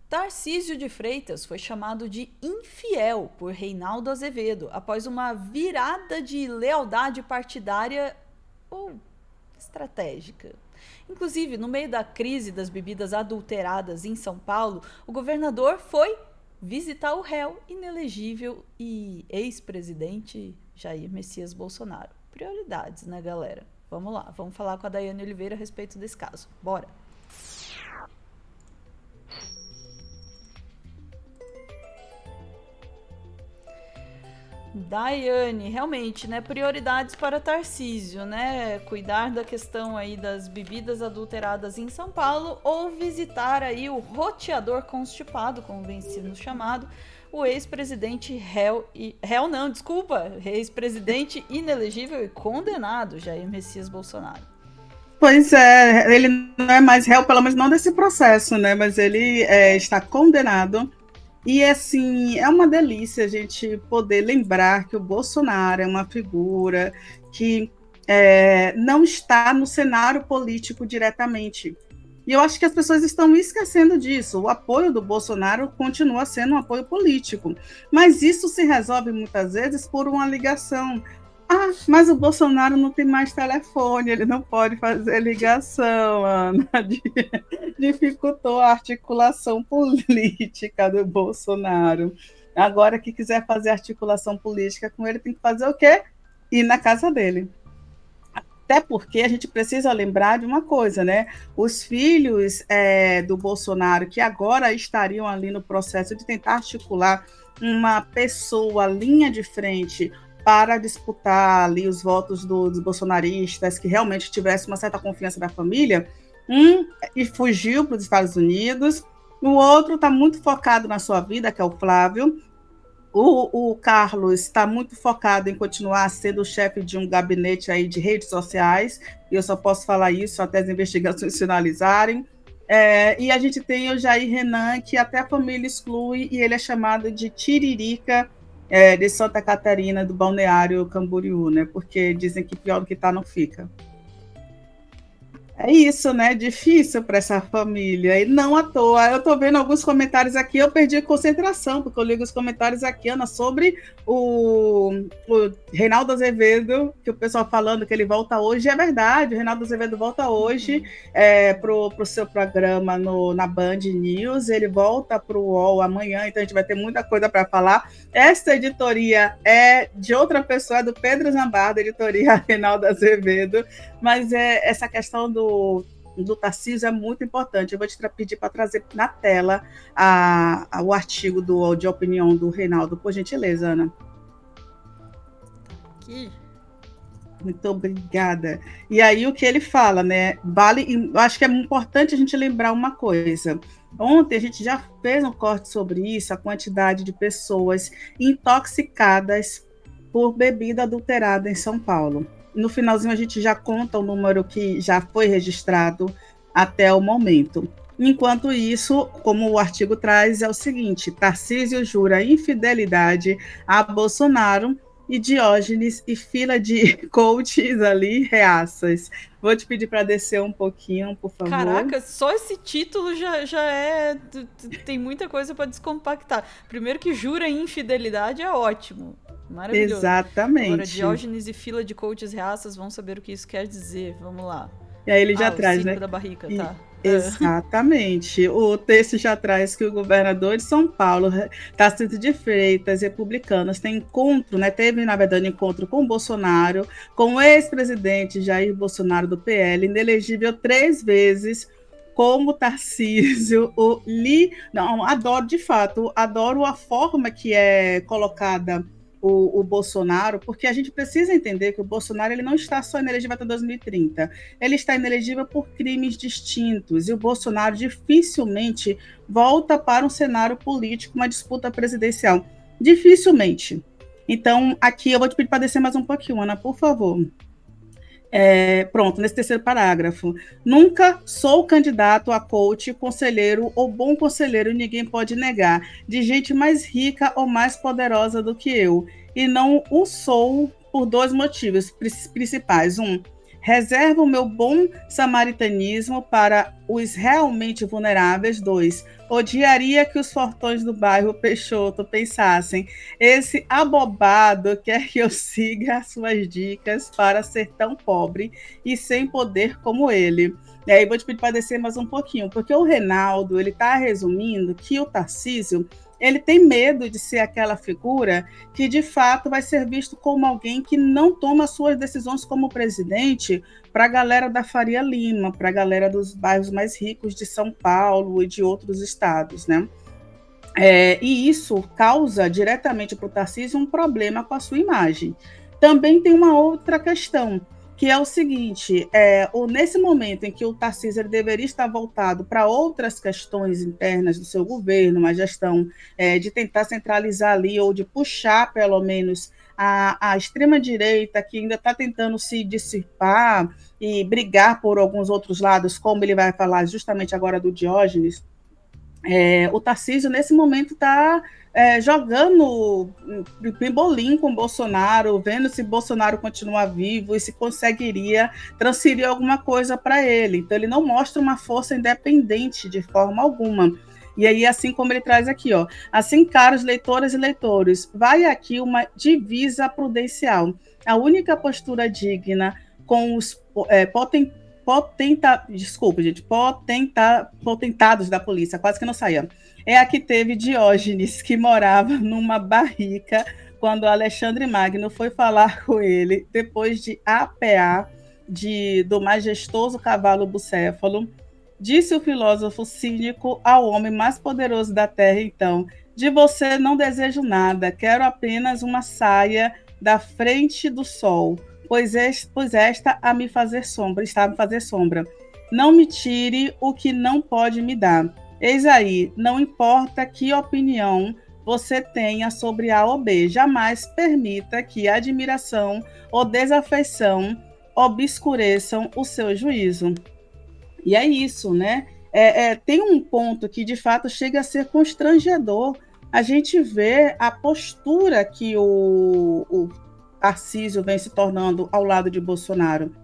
Tarcísio de Freitas foi chamado de infiel por Reinaldo Azevedo após uma virada de lealdade partidária ou estratégica. Inclusive, no meio da crise das bebidas adulteradas em São Paulo, o governador foi visitar o réu inelegível e ex-presidente Jair Messias Bolsonaro. Prioridades, né, galera? Vamos lá, vamos falar com a Daiane Oliveira a respeito desse caso. Bora! Daiane, realmente, né? Prioridades para Tarcísio, né? Cuidar da questão aí das bebidas adulteradas em São Paulo ou visitar aí o roteador constipado, como vem sendo chamado, o ex-presidente ex-presidente inelegível e condenado, Jair Messias Bolsonaro. Pois é, ele não é mais réu, pelo menos não desse processo, né? Mas ele está condenado. E, assim, é uma delícia a gente poder lembrar que o Bolsonaro é uma figura que não está no cenário político diretamente. E eu acho que as pessoas estão esquecendo disso. O apoio do Bolsonaro continua sendo um apoio político. Mas isso se resolve muitas vezes por uma ligação. Ah, mas o Bolsonaro não tem mais telefone, ele não pode fazer ligação, Ana. Dificultou a articulação política do Bolsonaro. Agora, quem quiser fazer articulação política com ele, tem que fazer o quê? Ir na casa dele. Até porque a gente precisa lembrar de uma coisa, né? Os filhos do Bolsonaro, que agora estariam ali no processo de tentar articular uma pessoa, linha de frente, para disputar ali os votos dos bolsonaristas, que realmente tivesse uma certa confiança da família, e fugiu para os Estados Unidos, o outro está muito focado na sua vida, que é o Flávio. O Carlos está muito focado em continuar sendo o chefe de um gabinete aí de redes sociais, e eu só posso falar isso até as investigações finalizarem. E a gente tem o Jair Renan, que até a família exclui, e ele é chamado de Tiririca de Santa Catarina, do Balneário Camboriú, né? Porque dizem que pior do que tá não fica. É isso, né? Difícil para essa família. E não à toa. Eu estou vendo alguns comentários aqui, eu perdi a concentração, porque eu li os comentários aqui, Ana, sobre o Reinaldo Azevedo, que o pessoal falando que ele volta hoje. É verdade, o Reinaldo Azevedo volta hoje para o seu programa na Band News. Ele volta para o UOL amanhã, então a gente vai ter muita coisa para falar. Esta editoria é de outra pessoa, é do Pedro Zambardo, editoria Reinaldo Azevedo. Mas essa questão do Tarcísio é muito importante. Eu vou te pedir para trazer na tela o artigo de opinião do Reinaldo, por gentileza, Ana. Aqui. Muito obrigada. E aí o que ele fala, né? Eu acho que é importante a gente lembrar uma coisa. Ontem a gente já fez um corte sobre isso, a quantidade de pessoas intoxicadas por bebida adulterada em São Paulo. No finalzinho a gente já conta o número que já foi registrado até o momento. Enquanto isso, como o artigo traz, é o seguinte: Tarcísio jura infidelidade a Bolsonaro e Diógenes e fila de coaches ali reaças. Vou te pedir para descer um pouquinho, por favor. Caraca, só esse título já é. Tem muita coisa para descompactar. Primeiro que jura infidelidade é ótimo. Maravilhoso. Exatamente. Agora, Diógenes e fila de coaches reaças vão saber o que isso quer dizer. Vamos lá. E aí ele já traz, né? Da barrica, tá. Exatamente. O texto já traz que o governador de São Paulo, Tarcísio de Freitas, republicanos, tem encontro, né? Teve, na verdade, encontro com o Bolsonaro, com o ex-presidente Jair Bolsonaro do PL, inelegível 3 vezes, como Tarcísio, não, adoro de fato, adoro a forma que é colocada o Bolsonaro, porque a gente precisa entender que o Bolsonaro ele não está só inelegível até 2030, ele está inelegível por crimes distintos, e o Bolsonaro dificilmente volta para um cenário político, uma disputa presidencial, dificilmente. Então, aqui eu vou te pedir para descer mais um pouquinho, Ana, por favor. Pronto, nesse terceiro parágrafo. Nunca sou candidato a coach, conselheiro ou bom conselheiro, ninguém pode negar, de gente mais rica ou mais poderosa do que eu. E não o sou por 2 motivos principais. Reserva o meu bom samaritanismo para os realmente vulneráveis. 2. Odiaria que os fortões do bairro Peixoto pensassem: esse abobado quer que eu siga as suas dicas para ser tão pobre e sem poder como ele. E aí vou te pedir para descer mais um pouquinho, porque o Reinaldo ele está resumindo que o Tarcísio ele tem medo de ser aquela figura que, de fato, vai ser visto como alguém que não toma suas decisões como presidente para a galera da Faria Lima, para a galera dos bairros mais ricos de São Paulo e de outros estados, né? E isso causa diretamente para o Tarcísio um problema com a sua imagem. Também tem uma outra questão, que é o seguinte, nesse momento em que o Tarcísio deveria estar voltado para outras questões internas do seu governo, uma gestão de tentar centralizar ali, ou de puxar, pelo menos, a extrema-direita, que ainda está tentando se dissipar e brigar por alguns outros lados, como ele vai falar justamente agora do Diógenes. O Tarcísio, nesse momento, está jogando pimbolim com o Bolsonaro, vendo se Bolsonaro continua vivo e se conseguiria transferir alguma coisa para ele. Então, ele não mostra uma força independente de forma alguma. E aí, assim como ele traz aqui, ó, assim, caros leitoras e leitores, vai aqui uma divisa prudencial. A única postura digna com os potentados da polícia, quase que não saía. É a que teve Diógenes, que morava numa barrica, quando Alexandre Magno foi falar com ele, depois de apear do majestoso cavalo bucéfalo. Disse o filósofo cínico ao homem mais poderoso da terra, então: de você não desejo nada, quero apenas uma saia da frente do sol, pois esta a me fazer sombra, está a me fazer sombra. Não me tire o que não pode me dar. Eis aí, não importa que opinião você tenha sobre A ou B, jamais permita que a admiração ou desafeição obscureçam o seu juízo. E é isso, né? Tem um ponto que, de fato, chega a ser constrangedor. A gente vê a postura que o Tarcísio vem se tornando ao lado de Bolsonaro.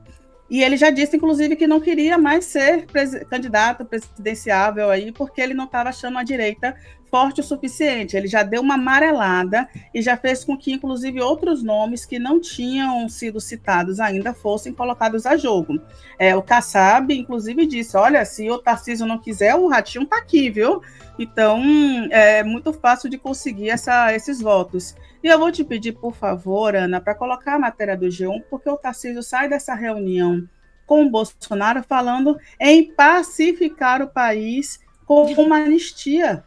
E ele já disse, inclusive, que não queria mais ser candidato presidenciável aí, porque ele não estava achando a direita forte o suficiente. Ele já deu uma amarelada e já fez com que, inclusive, outros nomes que não tinham sido citados ainda fossem colocados a jogo. O Kassab, inclusive, disse: olha, se o Tarcísio não quiser, o Ratinho está aqui, viu? Então, é muito fácil de conseguir esses votos. E eu vou te pedir, por favor, Ana, para colocar a matéria do G1, porque o Tarcísio sai dessa reunião com o Bolsonaro falando em pacificar o país com uma anistia.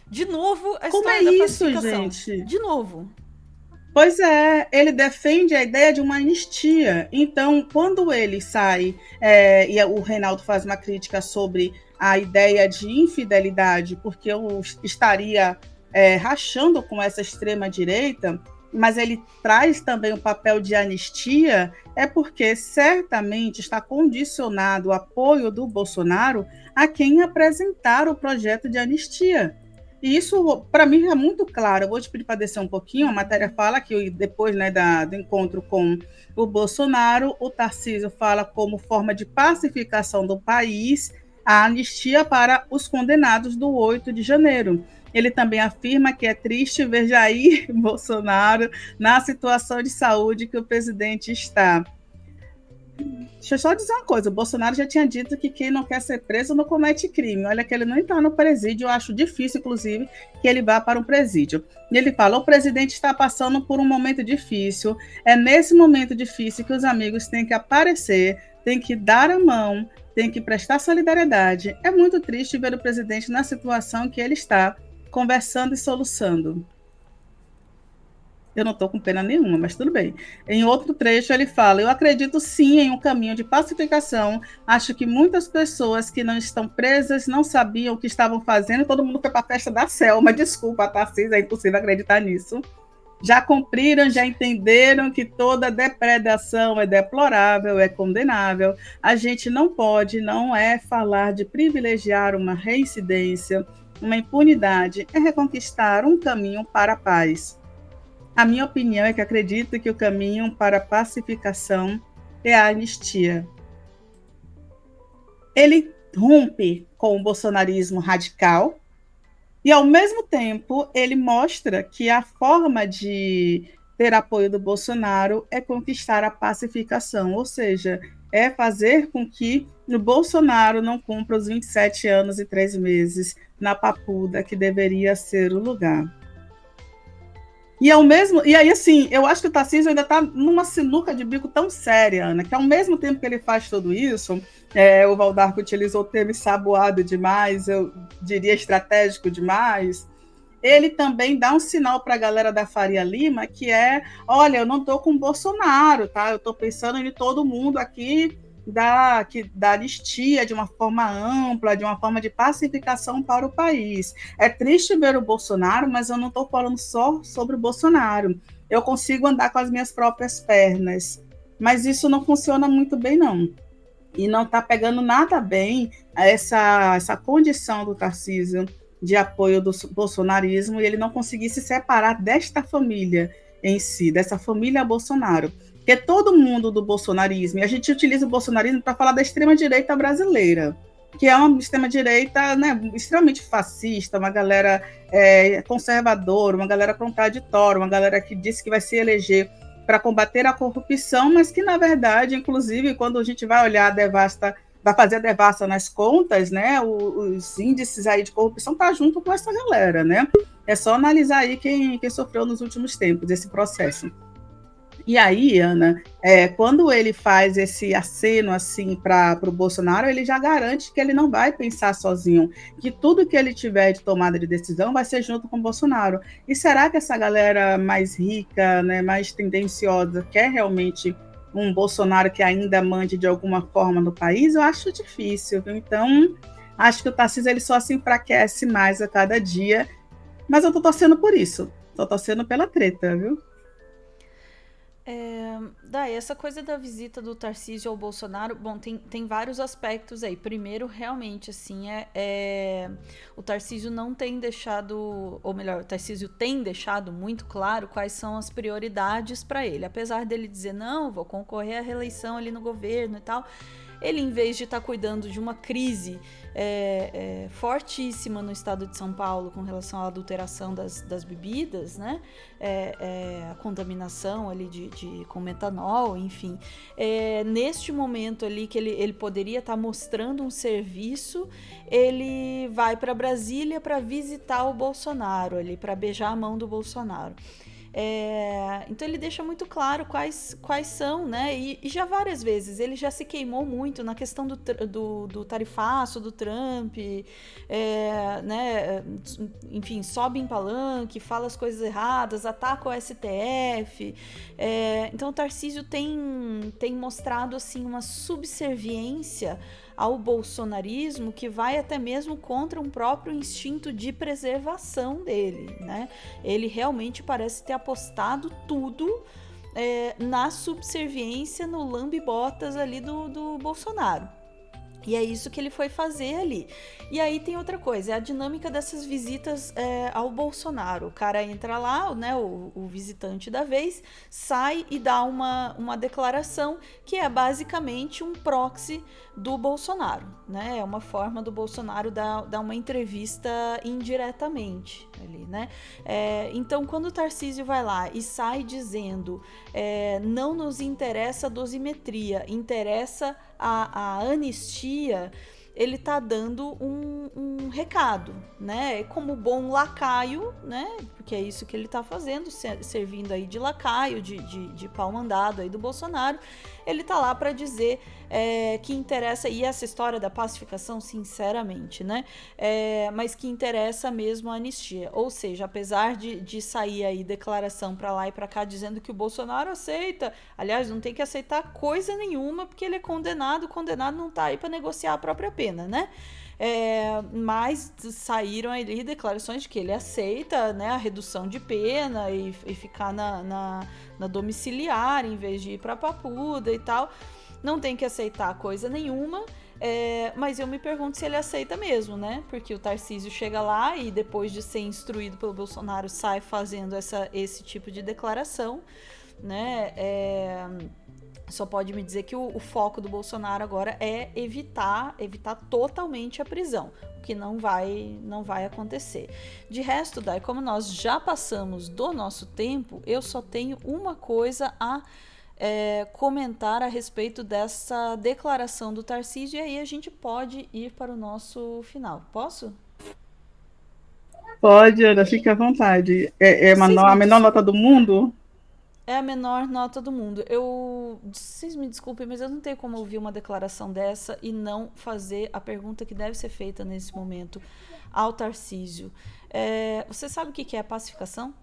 De novo, a Como história é da isso, pacificação. gente? De novo. Pois é, ele defende a ideia de uma anistia. Então, quando ele sai, e o Reinaldo faz uma crítica sobre a ideia de infidelidade, porque eu estaria rachando com essa extrema-direita, mas ele traz também o papel de anistia, é porque certamente está condicionado o apoio do Bolsonaro a quem apresentar o projeto de anistia. E isso, para mim, é muito claro. Eu vou te pedir para descer um pouquinho. A matéria fala que depois, né, do encontro com o Bolsonaro, o Tarcísio fala como forma de pacificação do país a anistia para os condenados do 8 de janeiro. Ele também afirma que é triste ver Jair Bolsonaro na situação de saúde que o presidente está. Deixa eu só dizer uma coisa, o Bolsonaro já tinha dito que quem não quer ser preso não comete crime. Olha que ele não está no presídio, eu acho difícil, inclusive, que ele vá para um presídio. E ele fala: o presidente está passando por um momento difícil, é nesse momento difícil que os amigos têm que aparecer, têm que dar a mão, têm que prestar solidariedade. É muito triste ver o presidente na situação que ele está, conversando e soluçando. Eu não estou com pena nenhuma, mas tudo bem. Em outro trecho ele fala: eu acredito sim em um caminho de pacificação, acho que muitas pessoas que não estão presas não sabiam o que estavam fazendo, todo mundo foi para a festa da Selma, desculpa, Tarcísio, é impossível acreditar nisso. Já cumpriram, já entenderam que toda depredação é deplorável, é condenável. A gente não pode, não é falar de privilegiar uma reincidência, uma impunidade, é reconquistar um caminho para a paz. A minha opinião é que acredito que o caminho para a pacificação é a anistia. Ele rompe com o bolsonarismo radical e, ao mesmo tempo, ele mostra que a forma de ter apoio do Bolsonaro é conquistar a pacificação, ou seja, é fazer com que o Bolsonaro não cumpra os 27 anos e 3 meses na Papuda, que deveria ser o lugar. E aí, assim, eu acho que o Tarcísio ainda está numa sinuca de bico tão séria, Ana, que ao mesmo tempo que ele faz tudo isso, o Valdarco utilizou o termo saboado demais, eu diria estratégico demais, ele também dá um sinal para a galera da Faria Lima, que é, olha, eu não estou com o Bolsonaro, tá? Eu estou pensando em todo mundo aqui da anistia de uma forma ampla, de uma forma de pacificação para o país. É triste ver o Bolsonaro, mas eu não estou falando só sobre o Bolsonaro. Eu consigo andar com as minhas próprias pernas, mas isso não funciona muito bem, não. E não está pegando nada bem essa condição do Tarcísio de apoio do bolsonarismo e ele não conseguir se separar desta família em si, dessa família Bolsonaro. Porque todo mundo do bolsonarismo, e a gente utiliza o bolsonarismo para falar da extrema-direita brasileira, que é uma extrema-direita, né, extremamente fascista, uma galera conservadora, uma galera contraditória, uma galera que disse que vai se eleger para combater a corrupção, mas que, na verdade, inclusive, quando a gente vai olhar a devasta, vai fazer a devassa nas contas, né, os índices aí de corrupção tá junto com essa galera, né? É só analisar aí quem sofreu nos últimos tempos esse processo. E aí, Ana, quando ele faz esse aceno assim para o Bolsonaro, ele já garante que ele não vai pensar sozinho, que tudo que ele tiver de tomada de decisão vai ser junto com o Bolsonaro. E será que essa galera mais rica, né, mais tendenciosa, quer realmente um Bolsonaro que ainda mande de alguma forma no país? Eu acho difícil, viu? Então, acho que o Tarcísio ele só se enfraquece mais a cada dia, mas eu tô torcendo por isso, tô torcendo pela treta, viu? Daí, essa coisa da visita do Tarcísio ao Bolsonaro, bom, tem vários aspectos aí. Primeiro, realmente, assim, o Tarcísio não tem deixado, ou melhor, o Tarcísio tem deixado muito claro quais são as prioridades para ele. Apesar dele dizer, não, vou concorrer à reeleição ali no governo e tal, ele, em vez de estar cuidando de uma crise fortíssima no estado de São Paulo com relação à adulteração das bebidas, né? A contaminação ali com metanol, enfim. Neste momento ali que ele poderia estar mostrando um serviço, ele vai para Brasília para visitar o Bolsonaro, ali, para beijar a mão do Bolsonaro. Então ele deixa muito claro quais são, né? E já várias vezes ele já se queimou muito na questão do tarifaço do Trump, né? Enfim, sobe em palanque, fala as coisas erradas, ataca o STF. Então o Tarcísio tem mostrado assim uma subserviência ao bolsonarismo que vai até mesmo contra um próprio instinto de preservação dele, né? Ele realmente parece ter apostado tudo na subserviência, no lambe-botas ali do Bolsonaro. E é isso que ele foi fazer ali. E aí tem outra coisa, é a dinâmica dessas visitas ao Bolsonaro. O cara entra lá, né, o visitante da vez, sai e dá uma declaração que é basicamente um proxy do Bolsonaro, né? É uma forma do Bolsonaro dar uma entrevista indiretamente ali, né? Então, quando o Tarcísio vai lá e sai dizendo não nos interessa a dosimetria, interessa a anistia, ele tá dando um recado, né? Como bom lacaio, né? Porque é isso que ele tá fazendo, servindo aí de lacaio, de pau mandado aí do Bolsonaro. Ele tá lá para dizer que interessa, e essa história da pacificação, sinceramente, né? Mas que interessa mesmo a anistia. Ou seja, apesar de sair aí declaração para lá e para cá dizendo que o Bolsonaro aceita, aliás, não tem que aceitar coisa nenhuma, porque ele é condenado não tá aí para negociar a própria pena, né? Mas saíram ali declarações de que ele aceita, né, a redução de pena e ficar na domiciliar em vez de ir para Papuda e tal. Não tem que aceitar coisa nenhuma. Mas eu me pergunto se ele aceita mesmo, né? Porque o Tarcísio chega lá e depois de ser instruído pelo Bolsonaro sai fazendo esse tipo de declaração, né? Só pode me dizer que o foco do Bolsonaro agora é evitar totalmente a prisão, o que não vai acontecer. De resto, Dai, como nós já passamos do nosso tempo, eu só tenho uma coisa a comentar a respeito dessa declaração do Tarcísio, e aí a gente pode ir para o nosso final. Posso? Pode, Ana, fique à vontade. A menor nota do mundo? É a menor nota do mundo. Vocês me desculpem, mas eu não tenho como ouvir uma declaração dessa e não fazer a pergunta que deve ser feita nesse momento ao Tarcísio. Você sabe o que é pacificação?